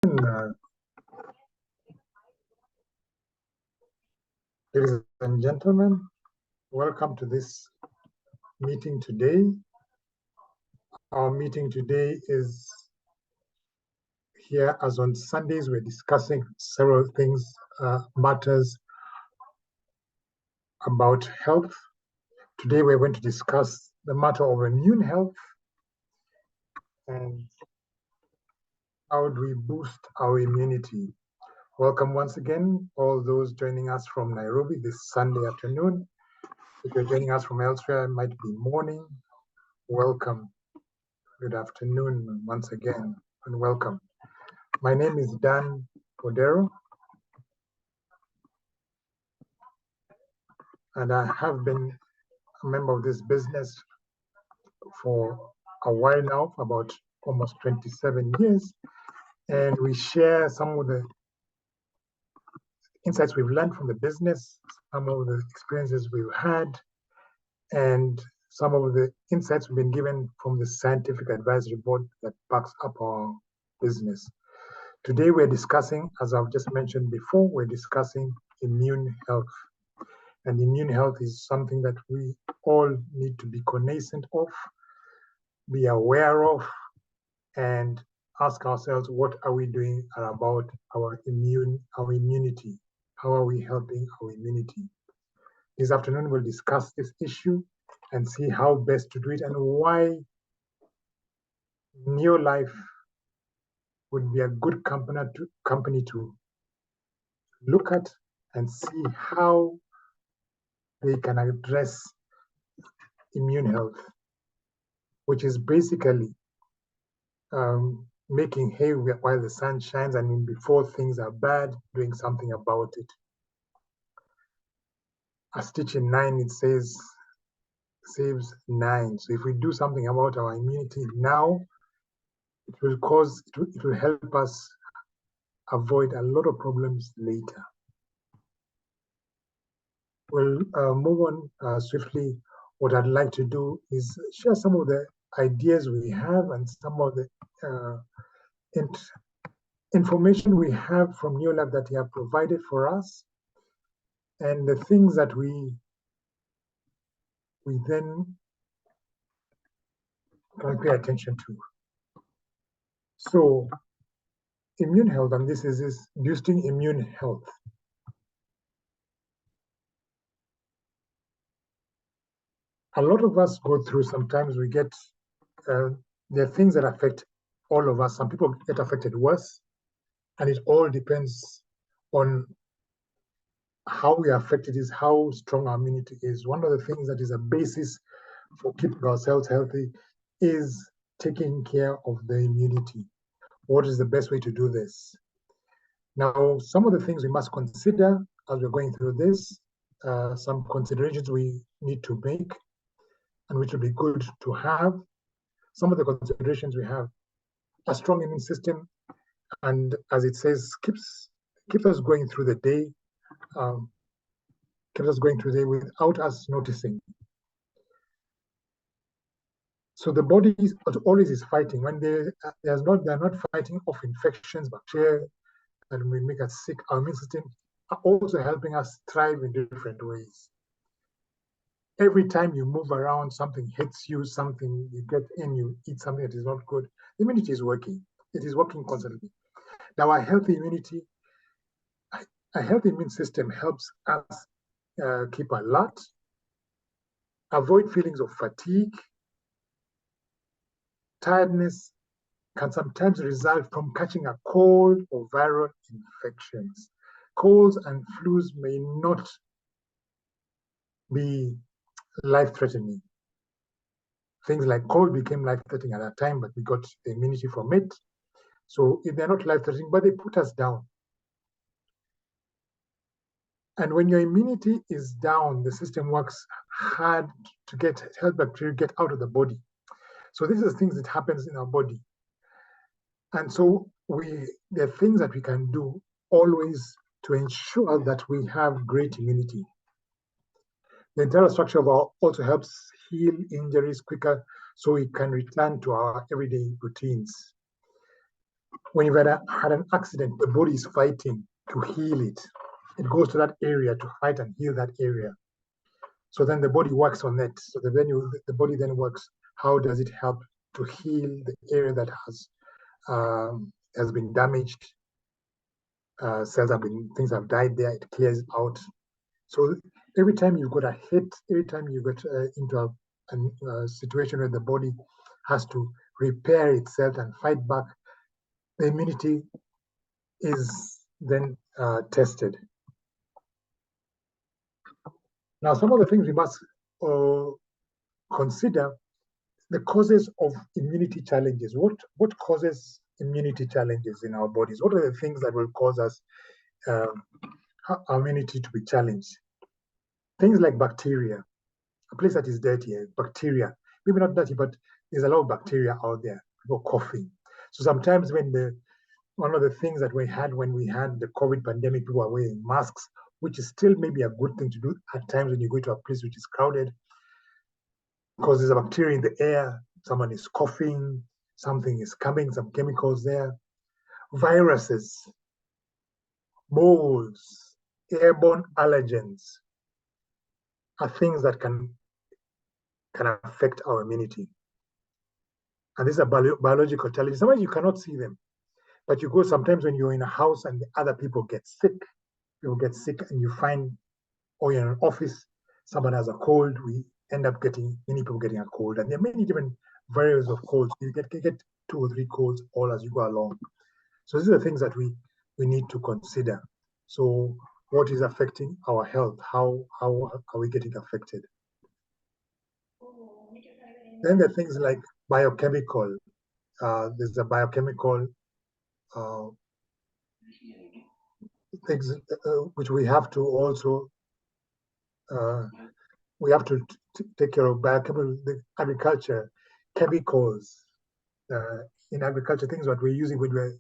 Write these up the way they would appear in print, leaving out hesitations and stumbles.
Uh, Ladies and gentlemen, welcome to this meeting today. Our meeting today is here as on Sundays. We're discussing several things, matters about health. Today we're going to discuss the matter of immune health and how do we boost our immunity. Welcome once again, all those joining us from Nairobi this Sunday afternoon. If you're joining us from elsewhere, it might be morning. Welcome. Good afternoon once again, and welcome. My name is Dan Odero, and I have been a member of this business for a while now, for about almost 27 years, and we share some of the insights we've learned from the business, some of the experiences we've had, and some of the insights we've been given from the scientific advisory board that backs up our business. Today we're discussing, as I've just mentioned before, we're discussing immune health. And immune health is something that we all need to be cognizant of, be aware of, and ask ourselves, what are we doing about our immunity? How are we helping our immunity? This afternoon, we'll discuss this issue and see how best to do it and why Neolife would be a good company to look at and see how they can address immune health, which is basically making hay while the sun shines, and before things are bad, doing something about it. A stitch in nine, it says, saves nine. So if we do something about our immunity now, it will help us avoid a lot of problems later. We'll move on swiftly. What I'd like to do is share some of the ideas we have and some of the information we have from Neolife that they have provided for us, and the things that we then can pay attention to. So immune health, and this is boosting immune health. A lot of us go through, sometimes we get, there are things that affect all of us. Some people get affected worse, and it all depends on how we are affected is how strong our immunity is. One of the things that is a basis for keeping ourselves healthy is taking care of the immunity. What is the best way to do this? Now, some of the things we must consider as we're going through this, some considerations we need to make and which will be good to have. Some of the considerations we have: a strong immune system, and as it says, keeps us going through the day, keeps us going through the day without us noticing. So the body always is fighting. When they're not fighting off infections, bacteria, and we make us sick. Our immune system are also helping us thrive in different ways. Every time you move around, something hits you, something you get in, you eat something that is not good, the immunity is working. It is working constantly. Now, a healthy immunity, a healthy immune system helps us keep alert, avoid feelings of fatigue. Tiredness can sometimes result from catching a cold or viral infections. Colds and flus may not be life-threatening. Things like cold became life-threatening at that time, but we got the immunity from it. So they're not life-threatening, but they put us down. And when your immunity is down, the system works hard to help bacteria get out of the body. So these are things that happens in our body. And so there are things that we can do always to ensure that we have great immunity. The internal structure of our also helps heal injuries quicker so we can return to our everyday routines. when you've had an accident, the body is fighting to heal it. It goes to that area to fight and heal that area. So then the body works on it. So the body then works. How does it help to heal the area that has been damaged? Cells have been, things have died there. It clears out. So every time you got a hit, every time you get into a situation where the body has to repair itself and fight back, the immunity is then tested. Now, some of the things we must consider: the causes of immunity challenges. What causes immunity challenges in our bodies? What are the things that will cause us our immunity to be challenged? Things like bacteria. A place that is dirty, bacteria. Maybe not dirty, but there's a lot of bacteria out there. People coughing. So sometimes one of the things that we had when we had the COVID pandemic, people are wearing masks, which is still maybe a good thing to do at times when you go to a place which is crowded, because there's a bacteria in the air, someone is coughing, something is coming, some chemicals there. Viruses, molds, airborne allergens are things that can affect our immunity. And these are biological challenges. Sometimes you cannot see them, but you go sometimes when you're in a house and the other people get sick, and you find, or you're in an office, someone has a cold, we end up getting many people getting a cold. And there are many different variants of colds. You get 2 or 3 colds all as you go along. So these are the things that we need to consider. So what is affecting our health? How are we getting affected? Then there are things like biochemical. There's a biochemical things which we have to also take care of. Biochemical, the agriculture, chemicals in agriculture, things that we're using when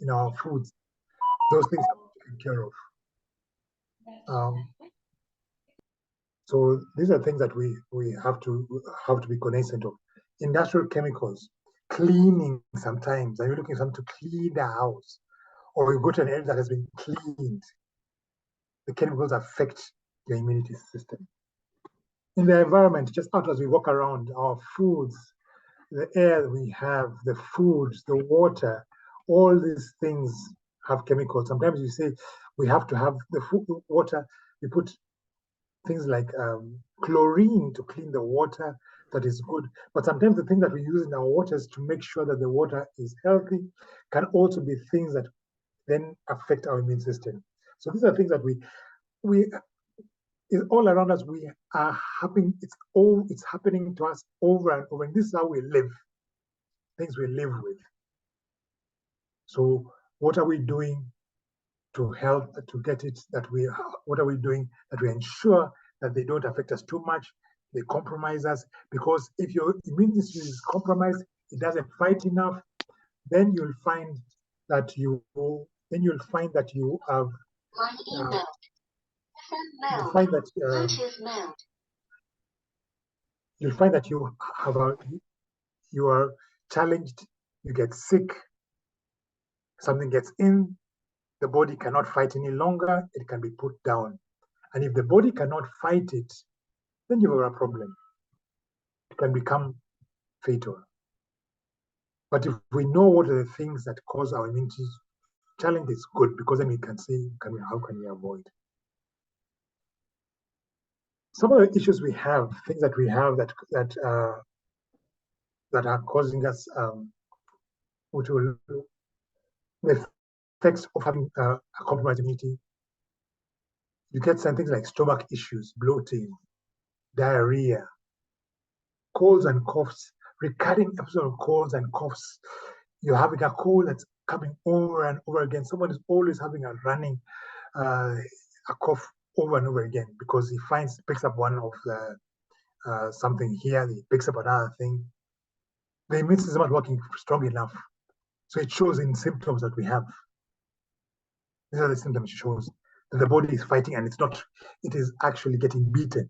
in our foods. Those things are taken care of. So these are things that we have to be cognizant of. Industrial chemicals, cleaning sometimes. Are you looking for something to clean the house? Or you go to an area that has been cleaned, the chemicals affect your immunity system. In the environment, just out as we walk around, our foods, the air we have, the foods, the water, all these things have chemicals. Sometimes you say we have to have the water, we put things like chlorine to clean the water, that is good. But sometimes the thing that we use in our waters to make sure that the water is healthy can also be things that then affect our immune system. So these are things that we is all around us. We are happening. It's happening to us over and over. And this is how we live. Things we live with. So what are we doing to help to get it what are we doing that we ensure that they don't affect us too much, they compromise us? Because if your immune system is compromised, it doesn't fight enough, then you'll find that you have you'll find that you you are challenged, you get sick, something gets in, the body cannot fight any longer, it can be put down. And if the body cannot fight it, then you have a problem. It can become fatal. But if we know what are the things that cause our immunity challenge, is good, because then we can see how can we avoid. Some of the issues we have, things that we have that are causing us, which will the effects of having a compromised immunity. You get some things like stomach issues, bloating, diarrhea, colds and coughs, recurring episodes of colds and coughs. You're having a cold that's coming over and over again. Someone is always having a running, a cough over and over again because he picks up one of the something here, he picks up another thing. The immune system is not working strong enough. So it shows in symptoms that we have. These are the symptoms it shows that the body is fighting and it is actually getting beaten.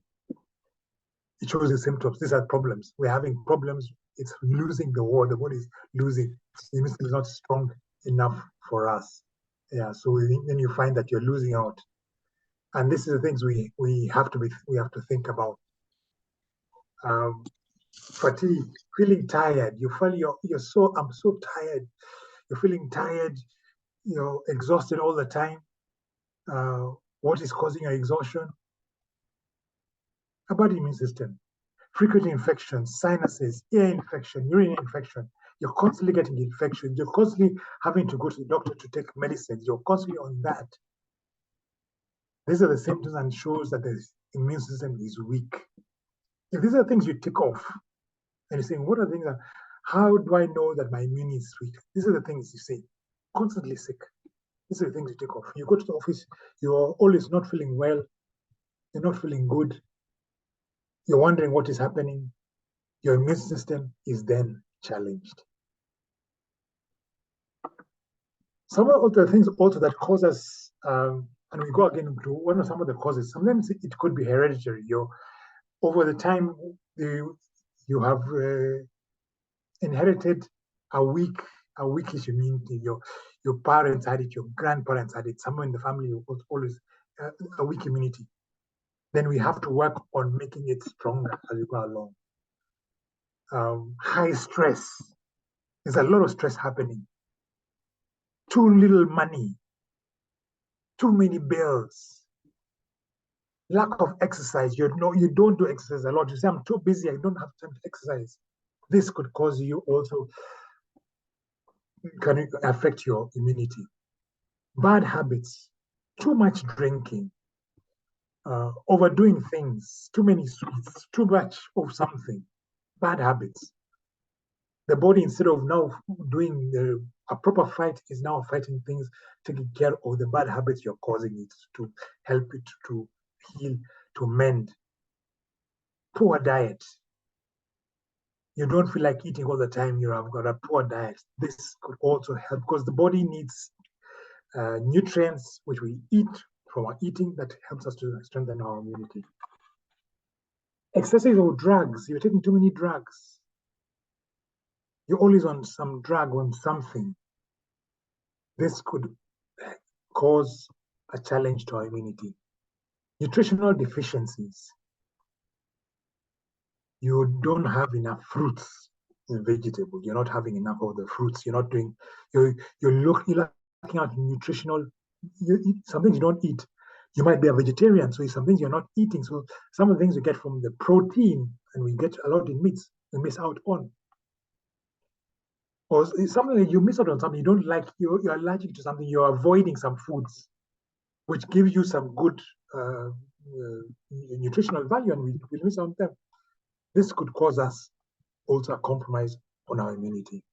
It shows the symptoms. These are problems. We're having problems. It's losing the war. The body is losing. The immune system is not strong enough for us. Yeah, so then you find that you're losing out. And this is the things we have to think about. Um, Fatigue, feeling tired. You feel I'm so tired. You're feeling tired. You're exhausted all the time. What is causing your exhaustion? A bad immune system, frequent infections, sinuses, ear infection, urine infection. You're constantly getting infections. You're constantly having to go to the doctor to take medicines. You're constantly on that. These are the symptoms and shows that the immune system is weak. If these are things you tick off, and you're saying, what are things that, how do I know that my immune is weak? These are the things you say. Constantly sick. These are the things you take off. You go to the office, you're always not feeling well, you're not feeling good, you're wondering what is happening. Your immune system is then challenged. Some of the things also that cause us, and we go again to one of some of the causes, sometimes it could be hereditary. Over the time, you have inherited a weak a weakish immunity. Your parents had it, your grandparents had it, someone in the family was always a weak immunity. Then we have to work on making it stronger as we go along. High stress. There's a lot of stress happening. Too little money. Too many bills. Lack of exercise. You don't do exercise a lot. You say, I'm too busy. I don't have time to exercise. This could cause you also, can affect your immunity. Bad habits. Too much drinking. Overdoing things, too many sweets, too much of something, bad habits. The body, instead of now doing a proper fight, is now fighting things, taking care of the bad habits you're causing it to help it to heal, to mend. Poor diet. You don't feel like eating all the time, you have got a poor diet. This could also help because the body needs nutrients which we eat from our eating that helps us to strengthen our immunity. Excessive of drugs. You're taking too many drugs. You're always on some drug, on something. This could cause a challenge to our immunity. Nutritional deficiencies. You don't have enough fruits and vegetables. You're not having enough of the fruits. You're not doing. You're looking at nutritional. You eat some things you don't eat. You might be a vegetarian, so some things you're not eating. So some of the things we get from the protein, and we get a lot in meats, we miss out on. Or something that you miss out on something you don't like, you're allergic to something, you're avoiding some foods, which give you some good nutritional value, and we miss out on them. This could cause us also a compromise on our immunity.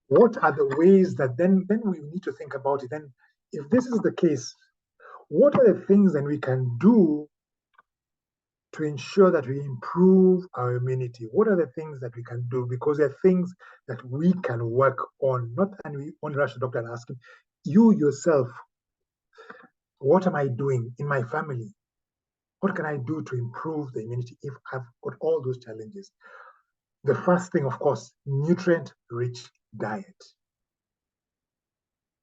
What are the ways that then we need to think about it? Then, if this is the case, what are the things that we can do to ensure that we improve our immunity? What are the things that we can do? Because they're things that we can work on, not that we only rush the doctor and ask him, you yourself, what am I doing in my family? What can I do to improve the immunity if I've got all those challenges? The first thing, of course, nutrient-rich diet.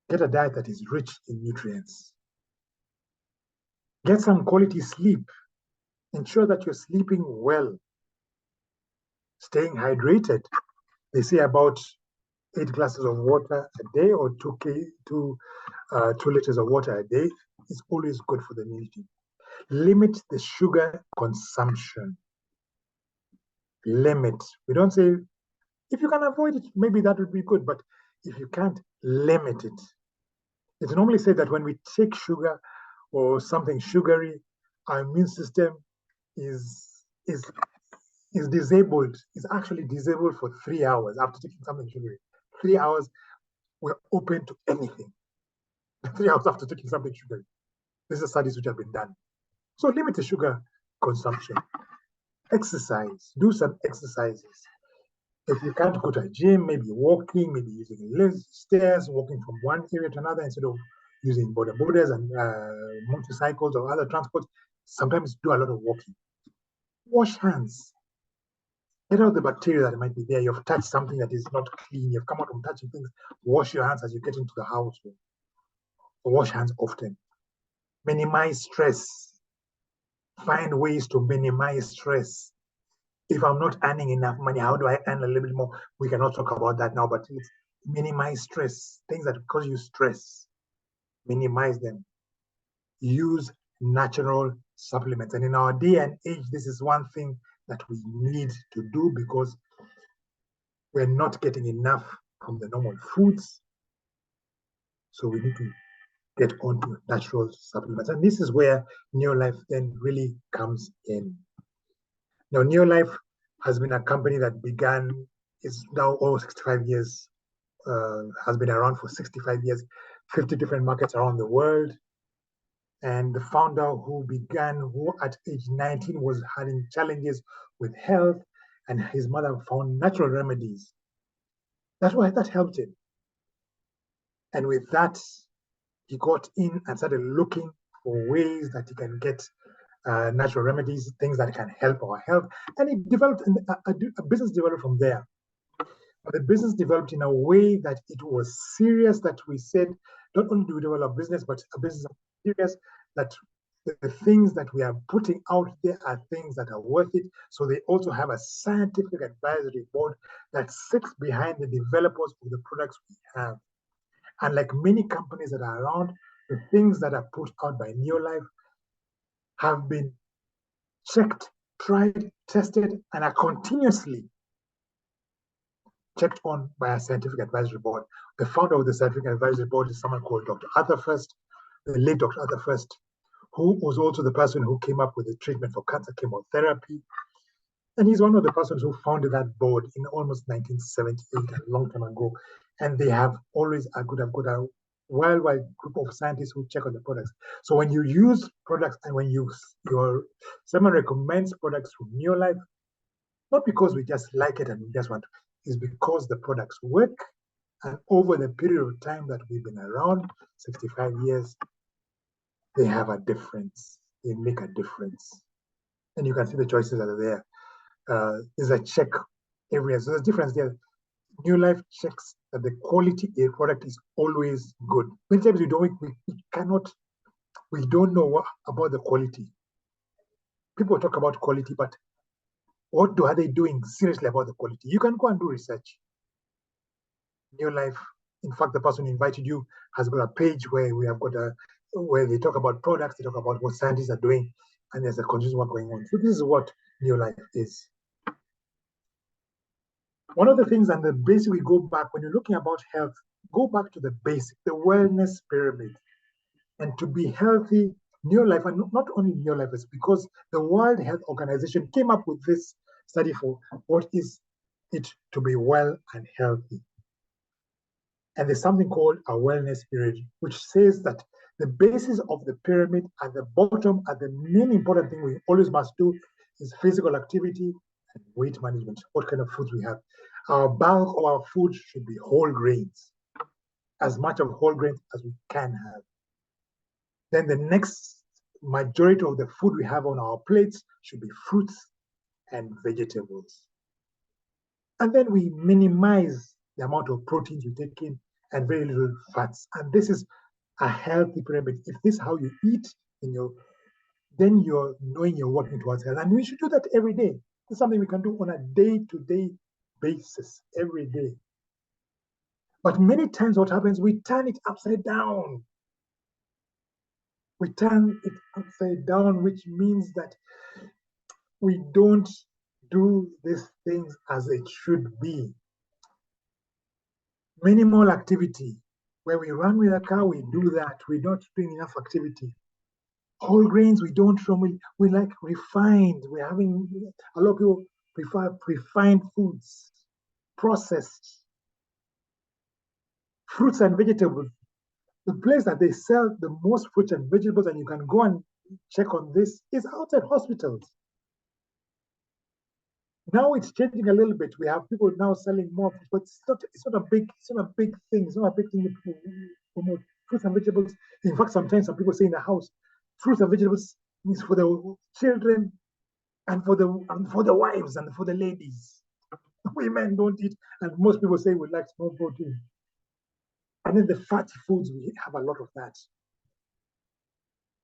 Get a diet that is rich in nutrients. Get some quality sleep. Ensure that you're sleeping well. Staying hydrated. They say about 8 glasses of water a day or 2 liters of water a day is always good for the immunity. Limit the sugar consumption. Limit. We don't say, if you can avoid it, maybe that would be good, but if you can't, limit it. It's normally said that when we take sugar or something sugary, our immune system is disabled, is actually disabled for 3 hours after taking something sugary. 3 hours, we're open to anything. 3 hours after taking something sugary. These are studies which have been done. So limit the sugar consumption. Exercise. Do some exercises. If you can't go to a gym, maybe walking, maybe using lifts, stairs, walking from one area to another instead of using bodas and motorcycles or other transport. Sometimes do a lot of walking. Wash hands. Get out the bacteria that might be there. You've touched something that is not clean. You've come out from touching things. Wash your hands as you get into the house. Wash hands often. Minimize stress. Find ways to minimize stress. If I'm not earning enough money, how do I earn a little bit more? We cannot talk about that now, but minimize stress. Things that cause you stress, minimize them. Use natural supplements. And in our day and age, this is one thing that we need to do because we're not getting enough from the normal foods. So we need to get onto natural supplements. And this is where Neolife then really comes in. Now, Neolife has been a company that began, is now over 65 years, has been around for 65 years, 50 different markets around the world. And the founder who at age 19 was having challenges with health, and his mother found natural remedies. That's why that helped him. And with that, he got in and started looking for ways that he can get natural remedies, things that can help our health. And he developed a business developed from there. But the business developed in a way that it was serious, that we said, not only do we develop a business, but a business serious, that the things that we are putting out there are things that are worth it. So they also have a scientific advisory board that sits behind the developers of the products we have. And like many companies that are around, the things that are put out by Neolife have been checked, tried, tested, and are continuously checked on by a scientific advisory board. The founder of the scientific advisory board is someone called Dr. Arthur First, the late Dr. Arthur First, who was also the person who came up with the treatment for cancer chemotherapy. And he's one of the persons who founded that board in almost 1978, a long time ago. And they have always got a worldwide group of scientists who check on the products. So when you use products and when someone recommends products from Neolife, not because we just like it and we just want to, it's because the products work. And over the period of time that we've been around, 65 years, they have a difference. They make a difference. And you can see the choices that are there. There's a check area. So there's a difference there. Neolife checks that the quality of the product is always good. Many times we don't know about the quality. People talk about quality, but what are they doing seriously about the quality? You can go and do research. Neolife, in fact, the person who invited you has got a page where where they talk about products, they talk about what scientists are doing, and there's a continuous work going on. So this is what Neolife is. One of the things, and the basic, we go back, when you're looking about health, go back to the basic, the wellness pyramid. And to be healthy, Neolife, and not only Neolife, it's because the World Health Organization came up with this study for what is it to be well and healthy. And there's something called a wellness pyramid, which says that the basis of the pyramid at the bottom, at the main important thing we always must do is physical activity and weight management, what kind of foods we have. Our bulk of our food should be whole grains, as much of whole grains as we can have. Then the next majority of the food we have on our plates should be fruits and vegetables. And then we minimize the amount of proteins we take in and very little fats. And this is a healthy pyramid. If this is how you eat, then you're knowing you're working towards health. And we should do that every day. It's something we can do on a day-to-day basis, every day. But many times what happens, we turn it upside down. We turn it upside down, which means that we don't do these things as it should be. Minimal activity. Where we run with a car, we do that. We're not doing enough activity. Whole grains, we don't normally, we like refined. We're having, a lot of people prefer refined foods, processed. Fruits and vegetables. The place that they sell the most fruits and vegetables, and you can go and check on this, is outside hospitals. Now it's changing a little bit. We have people now selling more, but it's not a big thing. It's not a big thing that people promote. Fruits and vegetables. In fact, sometimes some people say in the house, fruits and vegetables is for the children And for the wives and for the ladies, women don't eat, and most people say we like small protein. And then the fatty foods, we have a lot of that.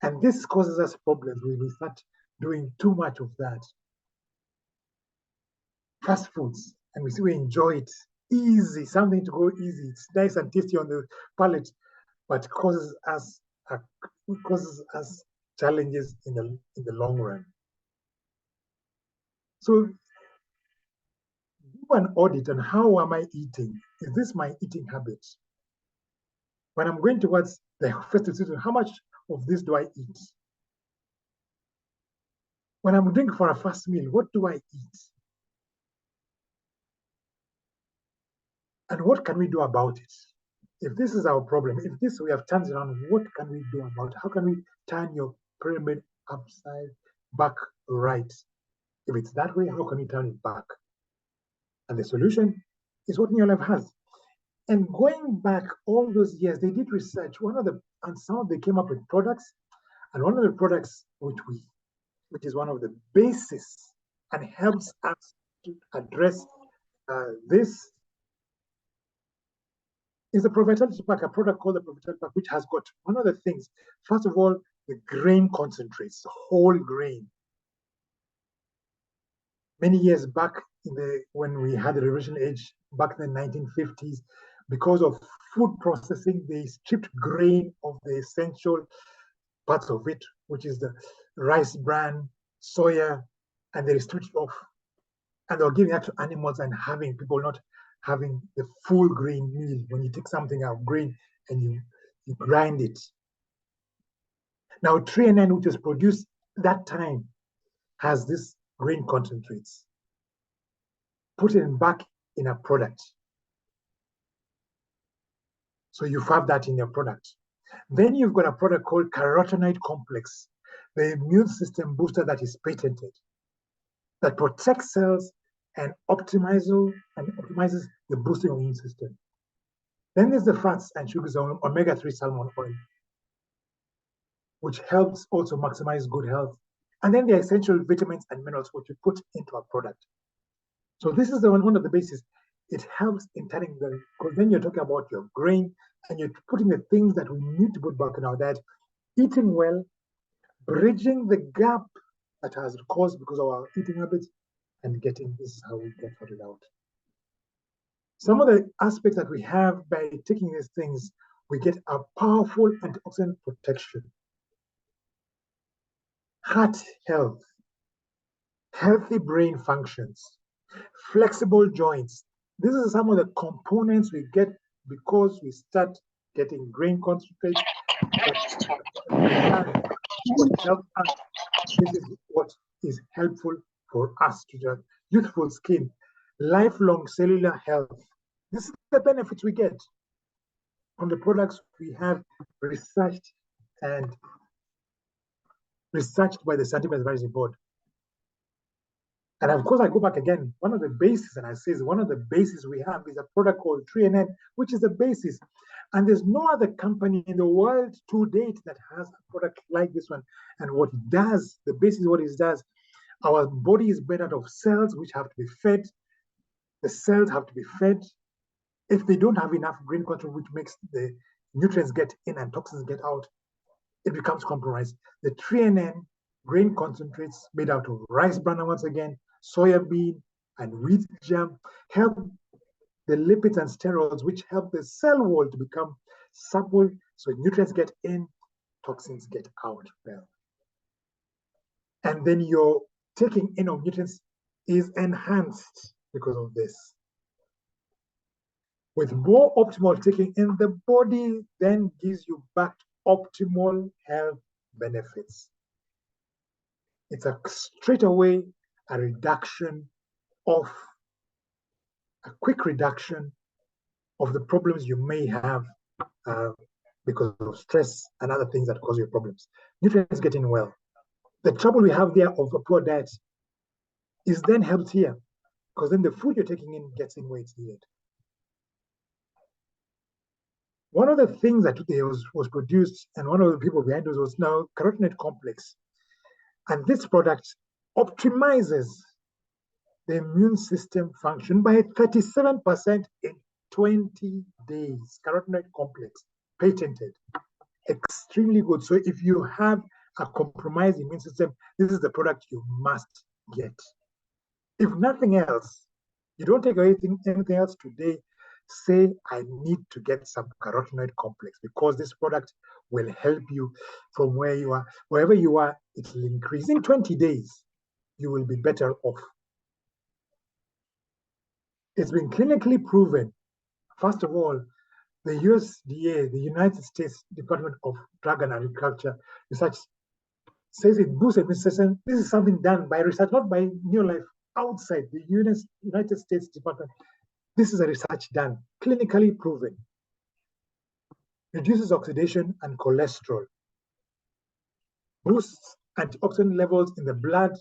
And this causes us problems when we start doing too much of that. Fast foods, and we enjoy it easy, something to go easy. It's nice and tasty on the palate, but uh, causes us challenges in the long run. So do an audit on how am I eating? Is this my eating habit? When I'm going towards the first decision, how much of this do I eat? When I'm drinking for a fast meal, what do I eat? And what can we do about it? If this is our problem, if this we have turned around, what can we do about it? How can we turn your pyramid upside back right? If it's that way, how can we turn it back? And the solution is what Neolife has. And going back all those years, they did research. And some they came up with products, and one of the products which is one of the basis and helps us to address this is the Provitality Pack, a product called the Provitality Pack, which has got one of the things. First of all, the grain concentrates, whole grain. Many years back, when we had the Revolution Age, back in the 1950s, because of food processing, they stripped grain of the essential parts of it, which is the rice bran, soya, and they stripped it off. And they were giving that to animals and having people not having the full grain meal. When you take something out of grain and you grind it. Now, TreeNN, which was produced that time, has this grain concentrates. Put it back in a product. So you have that in your product. Then you've got a product called carotenoid complex, the immune system booster that is patented, that protects cells and optimizes the boosting of the immune system. Then there's the fats and sugars on omega-3 salmon oil, which helps also maximize good health. And then the essential vitamins and minerals which you put into a product. So this is one of the bases. It helps in turning because then you're talking about your grain and you're putting the things that we need to put back in our diet, eating well, bridging the gap that has caused because of our eating habits, and this is how we get sorted out. Some of the aspects that we have by taking these things, we get a powerful antioxidant protection, heart health, healthy brain functions, flexible joints. These are some of the components we get because we start getting grain concentrate. This is what is helpful for us to have youthful skin, lifelong cellular health. This is the benefits we get from the products we have researched by the Scientific Advisory Board. And of course, I go back again. One of the bases, and I say one of the bases we have is a product called TreeNN, which is the basis. And there's no other company in the world to date that has a product like this one. And what it does, the basis, what it does, our body is made out of cells which have to be fed. The cells have to be fed. If they don't have enough grain content, which makes the nutrients get in and toxins get out, it becomes compromised. The TreeNN grain concentrates made out of rice bran, once again, soya bean, and wheat germ help the lipids and steroids, which help the cell wall to become supple, so nutrients get in, toxins get out well. And then your taking in of nutrients is enhanced because of this. With more optimal taking in, the body then gives you back optimal health benefits. It's a straight away a quick reduction of the problems you may have because of stress and other things that cause you problems. Nutrients getting well. The trouble we have there of a poor diet is then helped here because then the food you're taking in gets in where it's needed. One of the things that was produced, and one of the people behind us was now carotenoid complex. And this product optimizes the immune system function by 37% in 20 days. Carotenoid complex, patented, extremely good. So if you have a compromised immune system, this is the product you must get. If nothing else, you don't take anything else today, say, I need to get some carotenoid complex because this product will help you from where you are. Wherever you are, it will increase. In 20 days, you will be better off. It's been clinically proven. First of all, the USDA, the United States Department of Drug and Agriculture Research, says it boosts immune system. This is something done by research, not by New Life, outside the United States Department. This is a research done, clinically proven. Reduces oxidation and cholesterol. Boosts antioxidant levels in the blood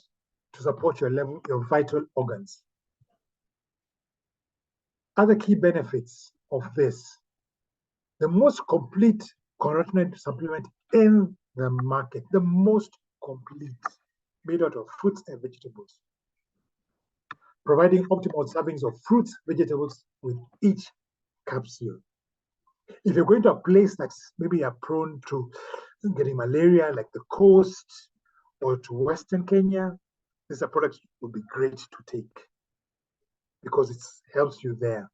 to support your vital organs. Other key benefits of this: the most complete carotenoid supplement in the market, the most complete, made out of fruits and vegetables, providing optimal servings of fruits, vegetables with each capsule. If you're going to a place that's maybe you're prone to getting malaria, like the coast or to Western Kenya, this product would be great to take because it helps you there.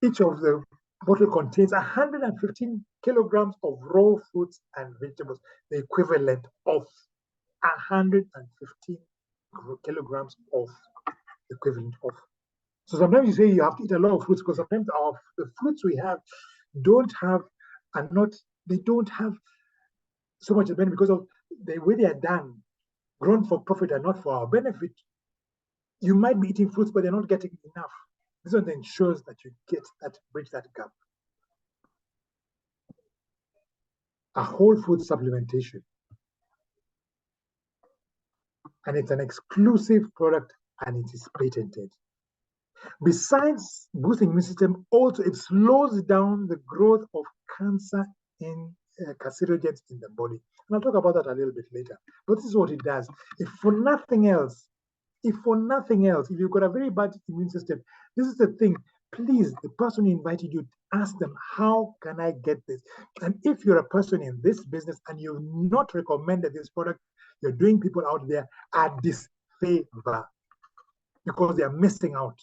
Each of the bottle contains 115 kilograms of raw fruits and vegetables, the equivalent of 115 kilograms of equivalent of. So sometimes you say you have to eat a lot of fruits because sometimes the fruits we have don't have so much benefit because of the way they are done, grown for profit and not for our benefit. You might be eating fruits, but they're not getting enough. This one ensures that you bridge that gap. A whole food supplementation. And it's an exclusive product and it is patented. Besides boosting immune system, also it slows down the growth of cancer in carcinogens in the body. And I'll talk about that a little bit later. But this is what it does. If for nothing else, if you've got a very bad immune system, this is the thing. Please, the person who invited you, ask them, how can I get this? And if you're a person in this business and you've not recommended this product, you're doing people out there a disfavor because they are missing out.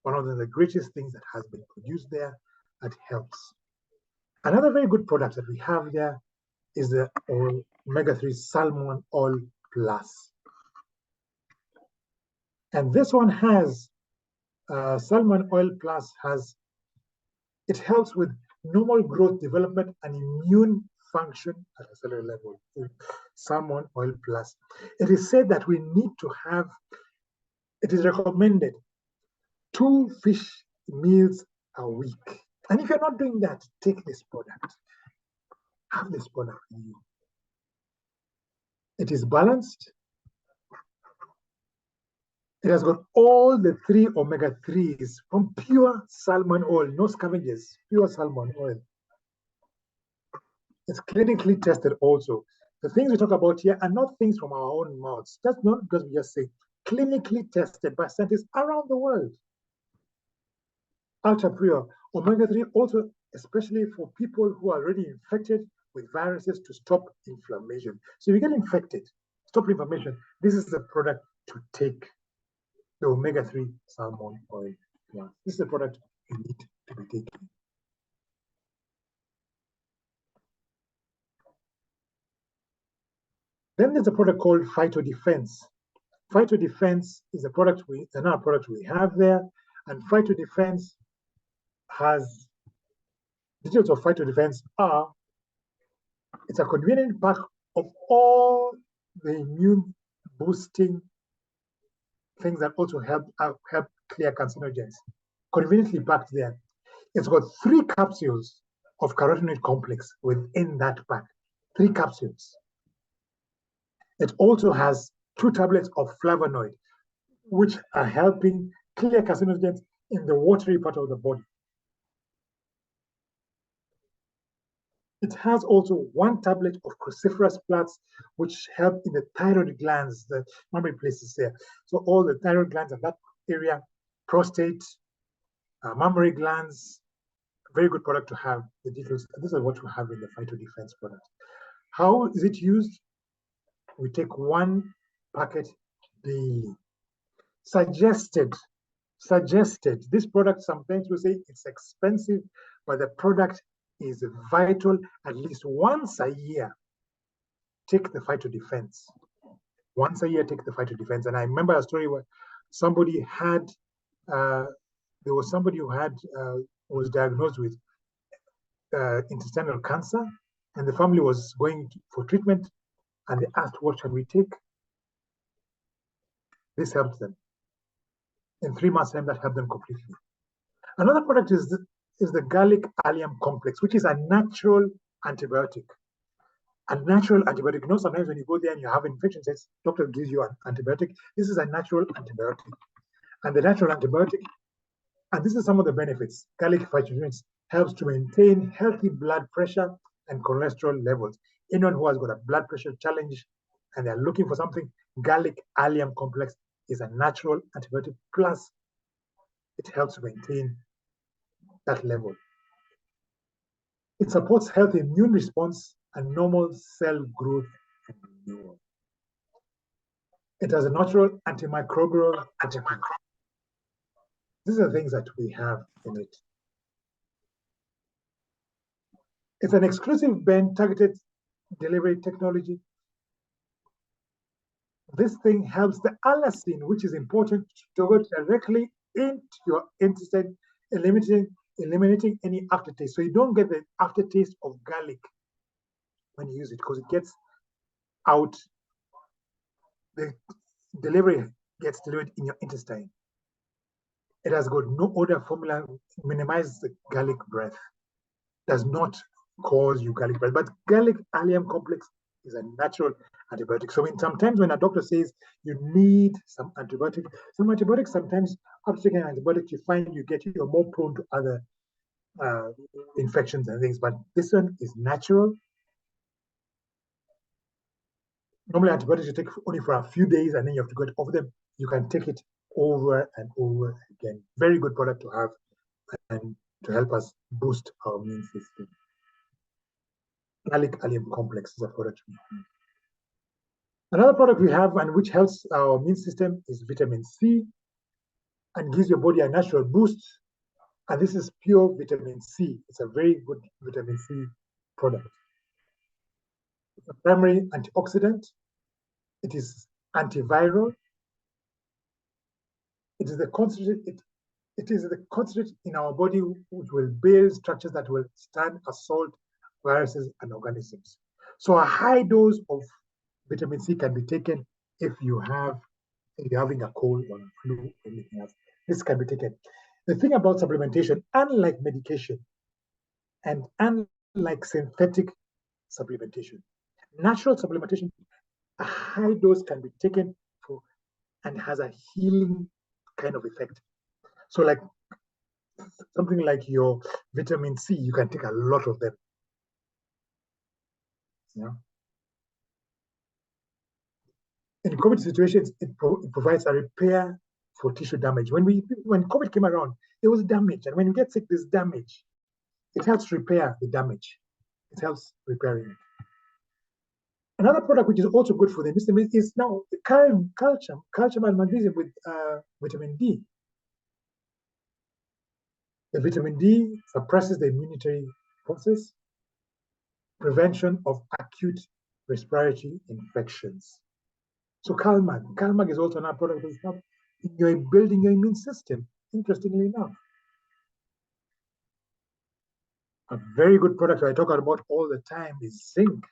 One of the greatest things that has been produced there that helps. Another very good product that we have there is the omega-3 salmon oil plus. And this one has, salmon oil plus it helps with normal growth development and immune function at a cellular level. Salmon oil plus. It is said that we need to have, it is recommended 2 fish meals a week. And if you're not doing that, take this product. Have this product for you. It is balanced. It has got all the 3 omega-3s from pure salmon oil, no scavengers, pure salmon oil. It's clinically tested also. The things we talk about here are not things from our own mouths. That's not because we just say, clinically tested by scientists around the world. Ultra pure omega-3 also, especially for people who are already infected with viruses, to stop inflammation. So if you get infected, stop inflammation, this is the product to take. The omega-3 salmon oil. Yeah, this is the product you need to be taking. Then there's a product called Phytodefense. Phytodefense is another product we have there, and Phytodefense has, details of Phytodefense are, it's a convenient pack of all the immune boosting things that also help clear carcinogens, conveniently packed there. It's got 3 capsules of carotenoid complex within that pack, 3 capsules. It also has 2 tablets of flavonoid, which are helping clear carcinogens in the watery part of the body. It has also one tablet of cruciferous plants, which help in the thyroid glands, the mammary places there. So all the thyroid glands in that area, prostate, mammary glands, very good product to have. The details, this is what we have in the Phyto Defense product. How is it used? We take one packet daily. Suggested. This product, sometimes we say it's expensive, but the product is vital. At least once a year, take the Phyto Defense. Once a year, take the Phyto Defense. And I remember a story where somebody had, there was somebody who had, was diagnosed with intestinal cancer, and the family was going for treatment, and they asked, what shall we take? This helped them. In 3 months' time, that helped them completely. Another product is the garlic allium complex, which is a natural antibiotic. A natural antibiotic. You know, sometimes when you go there and you have infection, says doctor gives you an antibiotic. This is a natural antibiotic. And the natural antibiotic, and this is some of the benefits. Garlic phytonutrients helps to maintain healthy blood pressure and cholesterol levels. Anyone who has got a blood pressure challenge and they're looking for something, garlic allium complex is a natural antibiotic, plus it helps maintain that level. It supports healthy immune response and normal cell growth and renewal. It has a natural antimicrobial activity. These are the things that we have in it. It's an exclusive band targeted delivery technology. This thing helps the allicin, which is important, to go directly into your intestine, eliminating any aftertaste. So you don't get the aftertaste of garlic when you use it, because it gets out, the delivery gets delivered in your intestine. It has got no odor formula, minimizes the garlic breath, does not cause you garlic breath. But garlic allium complex is a natural antibiotic. So sometimes when a doctor says you need some antibiotics, sometimes after taking an antibiotic, you find you're more prone to other infections and things. But this one is natural. Normally antibiotics you take only for a few days and then you have to get off them. You can take it over and over again. Very good product to have and to help us boost our immune system. Garlic allium complex is a product we have. Another product we have and which helps our immune system is vitamin C and gives your body a natural boost. And this is pure vitamin C. It's a very good vitamin C product. It's a primary antioxidant. It is antiviral. It is the concentrate in our body which will build structures that will stand assault viruses and organisms. So a high dose of vitamin C can be taken if you're having a cold or a flu or anything else. This can be taken. The thing about supplementation, unlike medication and unlike synthetic supplementation, natural supplementation, a high dose can be taken for and has a healing kind of effect. So like something like your vitamin C, you can take a lot of them. Yeah. In COVID situations, it provides a repair for tissue damage. When COVID came around, there was damage, and when you get sick, there's damage. It helps repair the damage. It helps repairing it. Another product which is also good for the immune system is now calcium and magnesium with vitamin D. The vitamin D suppresses the immunity process, prevention of acute respiratory infections. So CalMag is also another product that's helped in building your immune system, interestingly enough. A very good product I talk about all the time is zinc.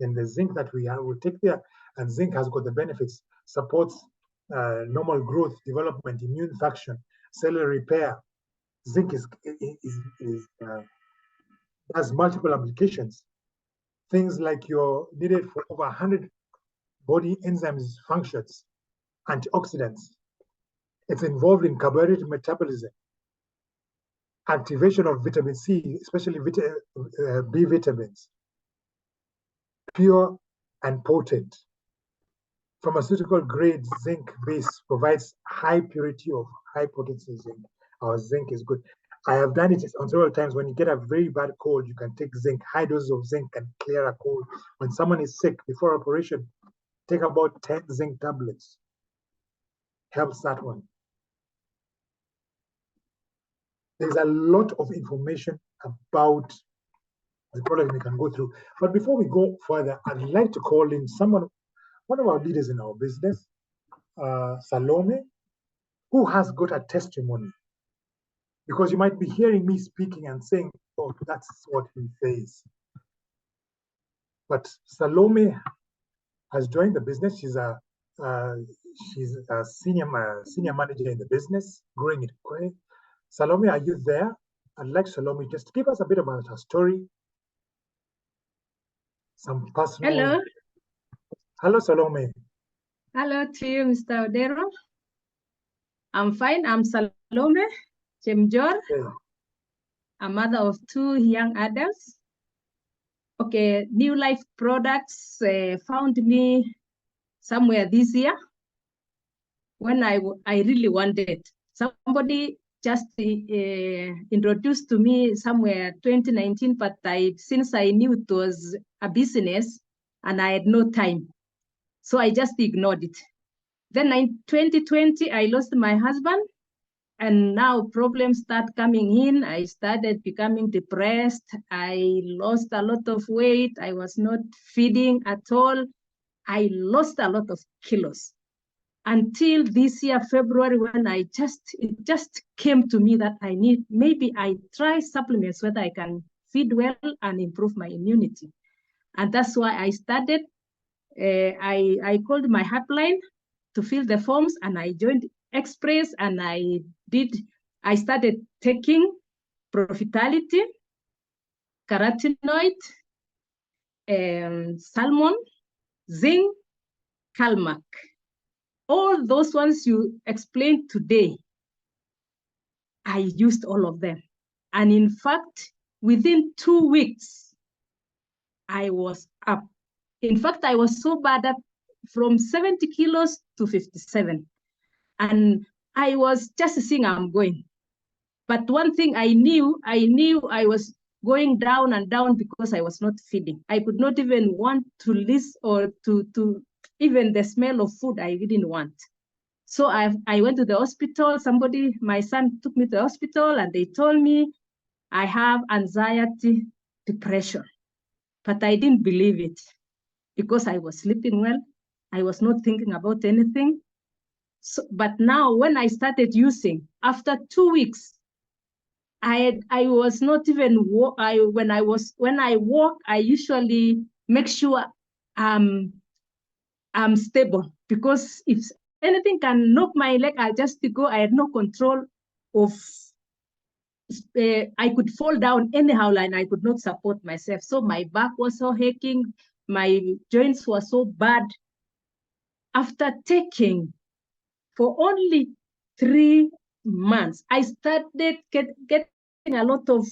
And the zinc that we will take there, and zinc has got the benefits, supports normal growth, development, immune function, cellular repair. Zinc has multiple applications. Things like you're needed for over 100 body enzymes functions, antioxidants. It's involved in carbohydrate metabolism. activation of vitamin C, especially B vitamins, pure and potent. Pharmaceutical grade zinc base provides high purity of high potency zinc. Our zinc is good. I have done it on several times. When you get a very bad cold, you can take zinc. High doses of zinc can clear a cold. When someone is sick before operation, take about 10 zinc tablets. Helps that one. There's a lot of information about the product we can go through. But before we go further, I'd like to call in one of our leaders in our business, Salome, who has got a testimony. Because you might be hearing me speaking and saying, oh, that's what he says. But Salome has joined the business. She's a senior manager in the business, growing it quick. Salome, are you there? I'd like Salome just to give us a bit about her story. Some personal. Hello. Hello, Salome. Hello to you, Mr. Odero. I'm fine. I'm Salome Chemjor, a mother of 2 young adults. Okay, New Life Products found me somewhere this year when I really wanted. Somebody just introduced to me somewhere 2019, but since I knew it was a business and I had no time, so I just ignored it. Then in 2020, I lost my husband, and now problems start coming in. I started becoming depressed. I lost a lot of weight. I was not feeding at all. I lost a lot of kilos until this year, February, when it just came to me that maybe I try supplements whether I can feed well and improve my immunity. And that's why I started. I called my helpline to fill the forms, and I joined Express, and I started taking Profitality, carotenoid, salmon, zinc, Calmac. All those ones you explained today, I used all of them. And in fact, within 2 weeks, I was up. In fact, I was so bad that from 70 kilos to 57. And I was just saying I'm going. But one thing I knew I was going down and down because I was not feeding. I could not even want to list or to even the smell of food I didn't want. So I went to the hospital. My son took me to the hospital, and they told me I have anxiety, depression. But I didn't believe it because I was sleeping well. I was not thinking about anything. So, but now when I started using, after 2 weeks, I was not even when I walk, I usually make sure I'm stable, because if anything can knock my leg, I just go. I had no control of. I could fall down anyhow, and I could not support myself. So my back was so aching, my joints were so bad. After taking for only 3 months, I started getting a lot of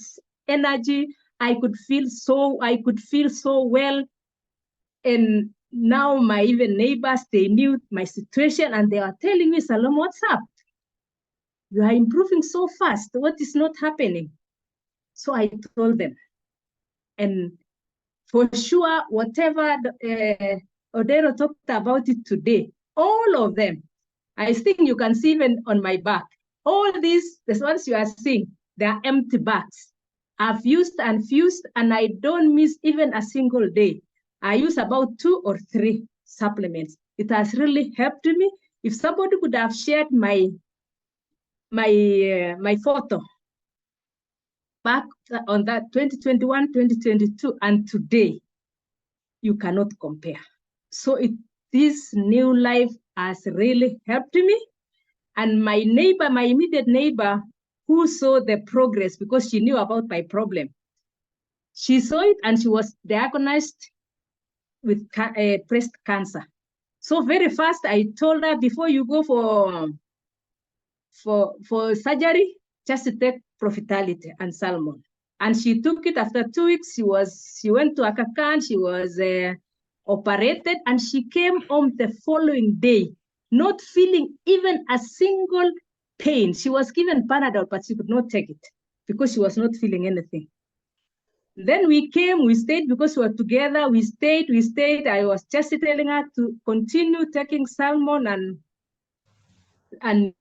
energy. I could feel so well. And now my even neighbors, they knew my situation, and they are telling me, Salome, what's up? You are improving so fast. What is not happening? So I told them. And for sure, whatever Odero talked about it today, all of them, I think you can see even on my back, all these, the ones you are seeing, they are empty bags. I've used and fused, and I don't miss even a single day. I use about 2 or 3 supplements. It has really helped me. If somebody could have shared my photo back on that 2021, 2022, and today, you cannot compare. So this new life has really helped me. And my neighbor, my immediate neighbor, who saw the progress because she knew about my problem, she saw it, and she was diagnosed with breast cancer. So very fast, I told her, before you go for surgery, just to take Profitality and Salmon. And she took it after 2 weeks. She went to Aga Khan, she was operated, and she came home the following day, not feeling even a single pain. She was given Panadol, but she could not take it because she was not feeling anything. Then we came, we stayed because we were together. We stayed. I was just telling her to continue taking Salmon and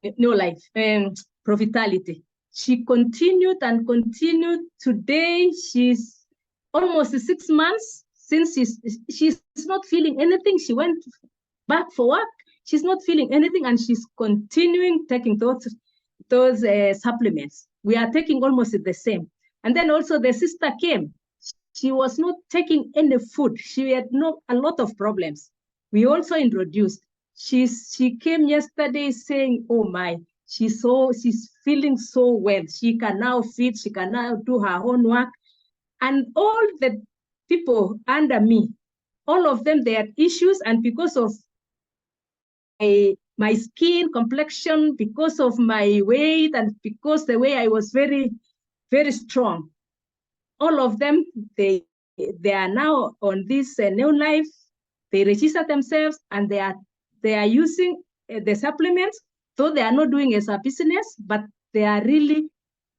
Profitality. She continued and continued. Today, she's almost 6 months since she's not feeling anything. She went back for work. She's not feeling anything, and she's continuing taking those supplements. We are taking almost the same. And then also the sister came. She was not taking any food. She had a lot of problems. We also introduced. She came yesterday saying, oh my, she's feeling so well. She can now feed, she can now do her own work. And all the people under me, all of them, they had issues, and because of my skin complexion, because of my weight, and because the way I was very, very strong, all of them, they are now on this new life. They register themselves, and they are using the supplements, though they are not doing as a business, but they are really,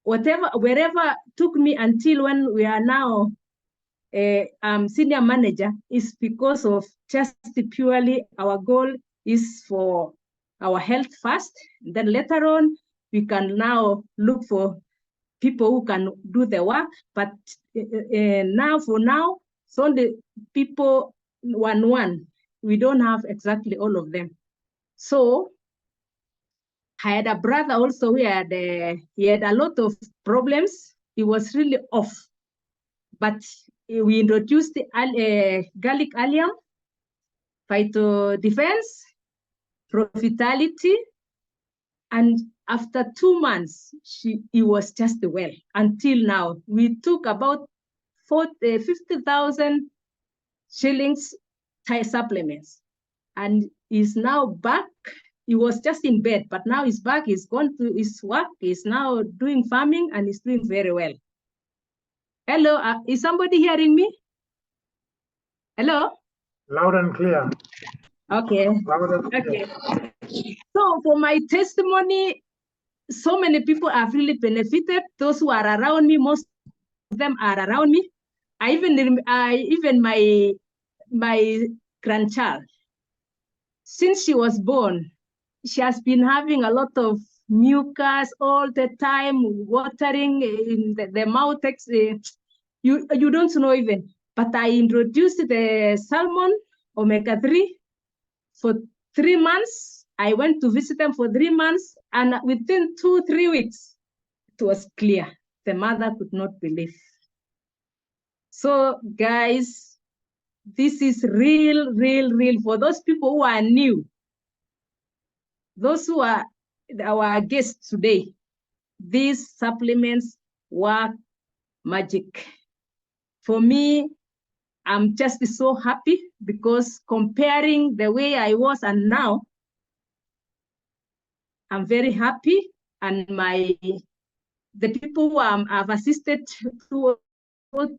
wherever took me until when we are now senior manager, is because of just purely our goal is for our health first. Then later on, we can now look for people who can do the work. But for now, it's only people one. We don't have exactly all of them. So I had a brother also. He had a lot of problems. He was really off. But we introduced the garlic allium, phyto defense, Profitality, and after 2 months, he was just well. Until now, we took about 50,000 shillings Thai supplements, and he's now back. He was just in bed, but now he's back. He's gone to his work. He's now doing farming, and he's doing very well. Hello, is somebody hearing me? Hello? Loud and clear. Okay. Loud and clear. Okay. So for my testimony, so many people have really benefited. Those who are around me, most of them are around me. Even my grandchild, since she was born, she has been having a lot of mucus all the time, watering in the mouth. You don't know even. But I introduced the salmon omega-3 for 3 months. I went to visit them for 3 months, and within 2-3 weeks, it was clear. The mother could not believe. So guys, this is real. For those people who are new, those who are our guests today, these supplements work magic. For me, I'm just so happy because comparing the way I was and now, I'm very happy. And the people who I've assisted through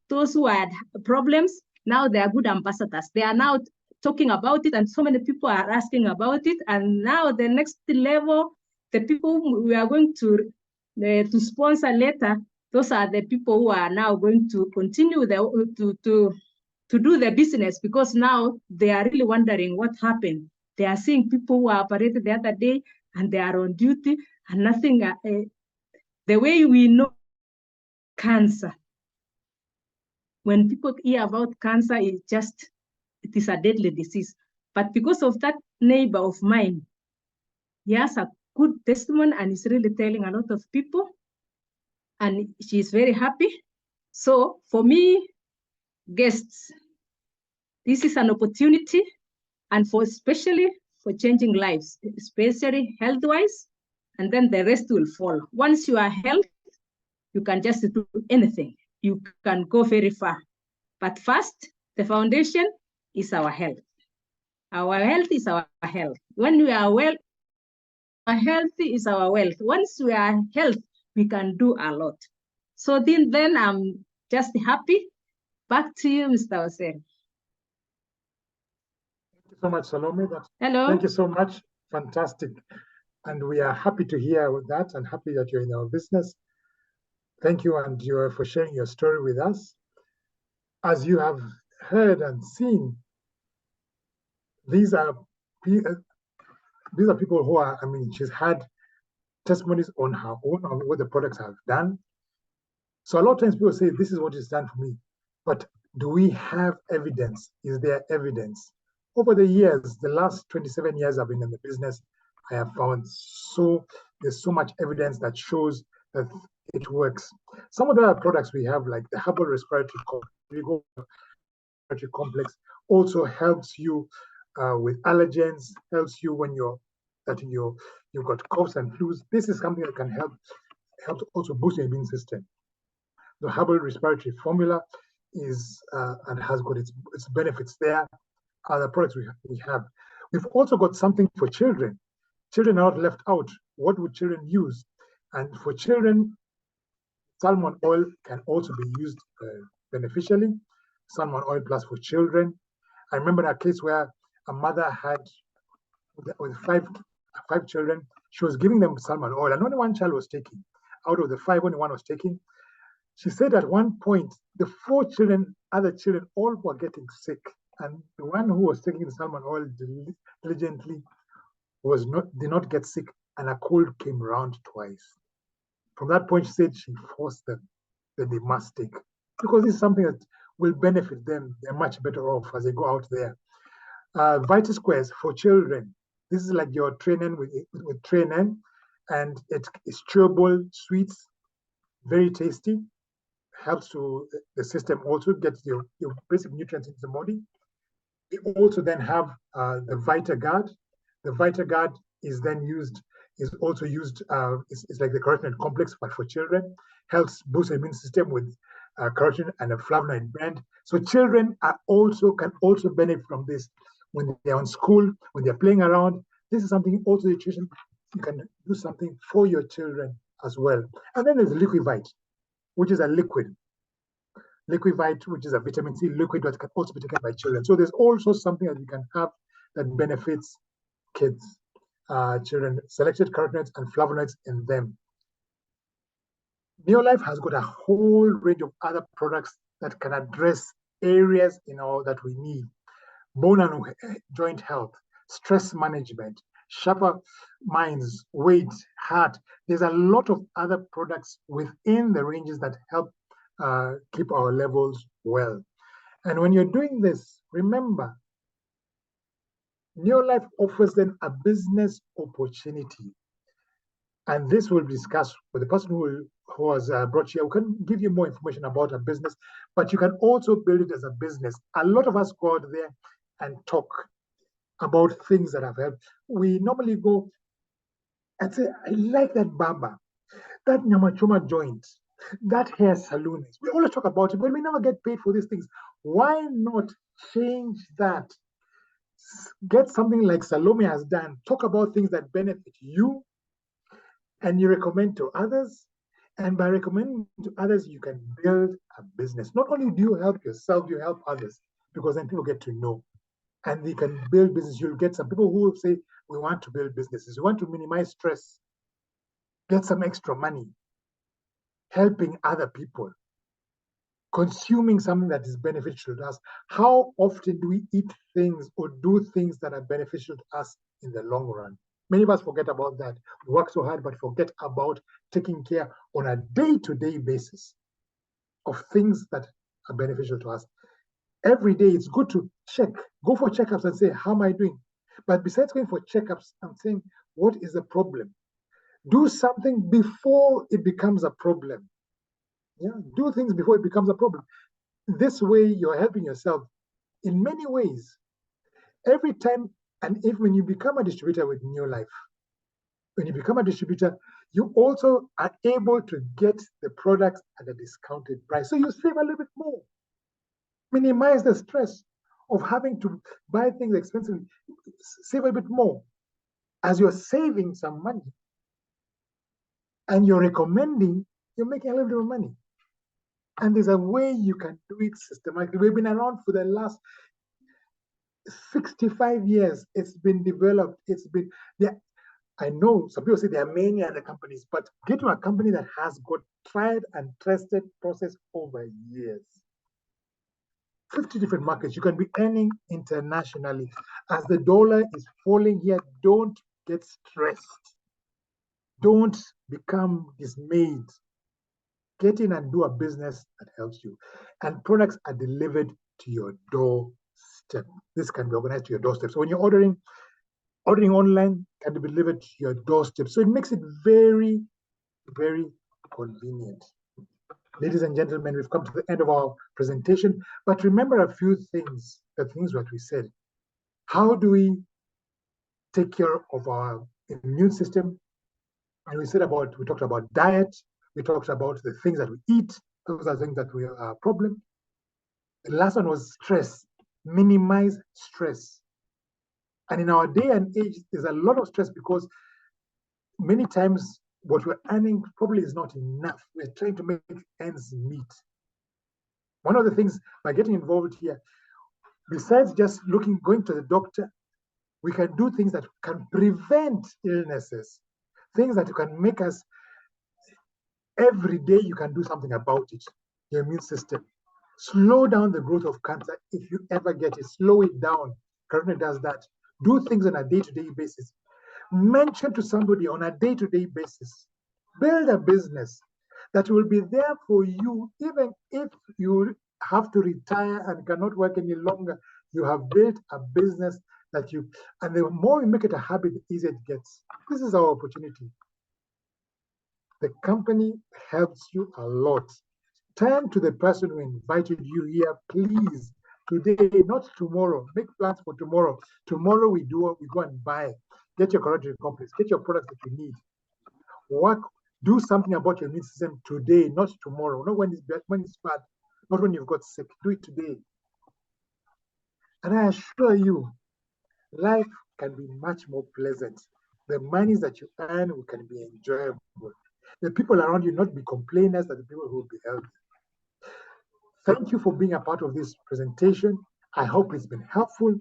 those who had problems, now they are good ambassadors. They are now talking about it, and so many people are asking about it. And now the next level, the people we are going to sponsor later, those are the people who are now going to continue to do the business, because now they are really wondering what happened. They are seeing people who are operated the other day, and they are on duty, and nothing. The way we know cancer, when people hear about cancer, it is a deadly disease. But because of that neighbor of mine, he has a good testimony, and he's really telling a lot of people, and she's very happy. So for me, guests, this is an opportunity, and especially for changing lives, especially health-wise, and then the rest will follow. Once you are healthy, you can just do anything. You can go very far. But first, the foundation is our health. Our health is our health. When we are well, our health is our wealth. Once we are healthy, we can do a lot. So then I'm just happy. Back to you, Mr. Hussein. Thank you so much, Salome. Hello. Thank you so much. Fantastic. And we are happy to hear that and happy that you're in our business. Thank you, and you for sharing your story with us. As you have heard and seen, these are people who are, she's had testimonies on her own on what the products have done. So a lot of times people say, this is what it's done for me. But do we have evidence? Is there evidence? Over the years, the last 27 years I've been in the business, I have found there's so much evidence that shows that it works. Some of the other products we have, like the herbal respiratory complex, also helps you with allergens, helps you when you've got coughs and flus. This is something that can help to also boost your immune system. The herbal respiratory formula is and has got its benefits there. Other products we have. We've also got something for children. Children are not left out. What would children use? And for children, salmon oil can also be used beneficially. Salmon oil plus for children. I remember a case where a mother had with five children. She was giving them salmon oil, and only one child was taking. Out of the five, only one was taking. She said at one point, the four other children, all were getting sick. And the one who was taking the salmon oil diligently did not get sick, and a cold came around twice. From that point, she said she forced them that they must take, because this is something that will benefit them. They're much better off as they go out there. Vita Squares for children. This is like your training with training, and it's chewable, sweets, very tasty. Helps to the system also get your basic nutrients into the body. We also then have the VitaGuard. The VitaGuard is also used. It's like the carotenoid complex, but for children. Helps boost the immune system with carotene and a flavonoid blend. So children can also benefit from this when they're on school, when they're playing around. This is something also nutrition. You can do something for your children as well. And then there's Liquivite, which is a liquid. Liquivite, which is a vitamin C liquid that can also be taken by children. So there's also something that we can have that benefits kids, children, selected carotenoids and flavonoids in them. Neolife has got a whole range of other products that can address areas that we need. Bone and joint health, stress management, sharper minds, weight, heart. There's a lot of other products within the ranges that help keep our levels well. And when you're doing this, remember, Neolife offers them a business opportunity. And this will be discussed with the person who was brought here. We can give you more information about a business, but you can also build it as a business. A lot of us go out there and talk about things that have helped. We normally go and say, I like that barber, that nyamachoma joint, that hair salon. We always talk about it, but we never get paid for these things. Why not change that? Get something like Salome has done. Talk about things that benefit you, and you recommend to others. And by recommending to others, you can build a business. Not only do you help yourself, you help others, because then people get to know. And they can build business. You'll get some people who will say, we want to build businesses. We want to minimize stress, get some extra money, helping other people, consuming something that is beneficial to us. How often do we eat things or do things that are beneficial to us in the long run? Many of us forget about that. We work so hard, but forget about taking care on a day-to-day basis of things that are beneficial to us. Every day, it's good to go for checkups and say, how am I doing? But besides going for checkups, I'm saying, what is the problem? Do something before it becomes a problem. Yeah, do things before it becomes a problem. This way, you're helping yourself in many ways. Every time, and when you become a distributor with Neolife, when you become a distributor, you also are able to get the products at a discounted price. So you save a little bit more. Minimize the stress of having to buy things expensively. Save a bit more. As you're saving some money, and you're recommending, you're making a little bit of money. And there's a way you can do it systematically. We've been around for the last 65 years. It's been developed. It's been there. I know some people say there are many other companies, but get to a company that has got tried and tested process over years. 50 different markets. You can be earning internationally. As the dollar is falling here, don't get stressed. Don't become dismayed. Get in and do a business that helps you. And products are delivered to your doorstep. This can be organized to your doorstep. So when you're ordering online can be delivered to your doorstep. So it makes it very, very convenient. Ladies and gentlemen, we've come to the end of our presentation, but remember a few things, the things that we said. How do we take care of our immune system? And we talked about diet, we talked about the things that we eat, those are things that we are a problem. The last one was stress, minimize stress. And in our day and age, there's a lot of stress because many times what we're earning probably is not enough. We're trying to make ends meet. One of the things by getting involved here, besides just going to the doctor, we can do things that can prevent illnesses, things that can make us, every day you can do something about it. Your immune system. Slow down the growth of cancer if you ever get it. Slow it down. Corona does that. Do things on a day-to-day basis. Mention to somebody on a day-to-day basis. Build a business that will be there for you, even if you have to retire and cannot work any longer. You have built a business that you, and the more you make it a habit, the easier it gets. This is our opportunity. The company helps you a lot. Turn to the person who invited you here, please. Today, not tomorrow. Make plans for tomorrow. Tomorrow we go and buy. Get your collagen complex. Get your products that you need. Do something about your immune system today, not tomorrow. Not when it's bad, not when you've got sick. Do it today. And I assure you, life can be much more pleasant. The monies that you earn can be enjoyable. The people around you not be complainers, but the people who will be healthy. Thank you for being a part of this presentation. I hope it's been helpful.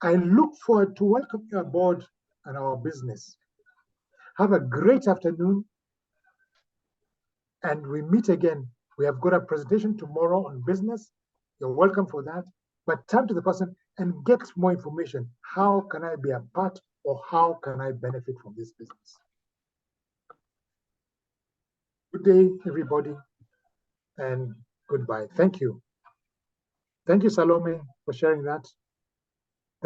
I look forward to welcoming you aboard in our business. Have a great afternoon, and we meet again. We have got a presentation tomorrow on business. You're welcome for that. But turn to the person and get more information. How can I be a part, or how can I benefit from this business? Good day, everybody, and goodbye. Thank you. Thank you, Salome, for sharing that.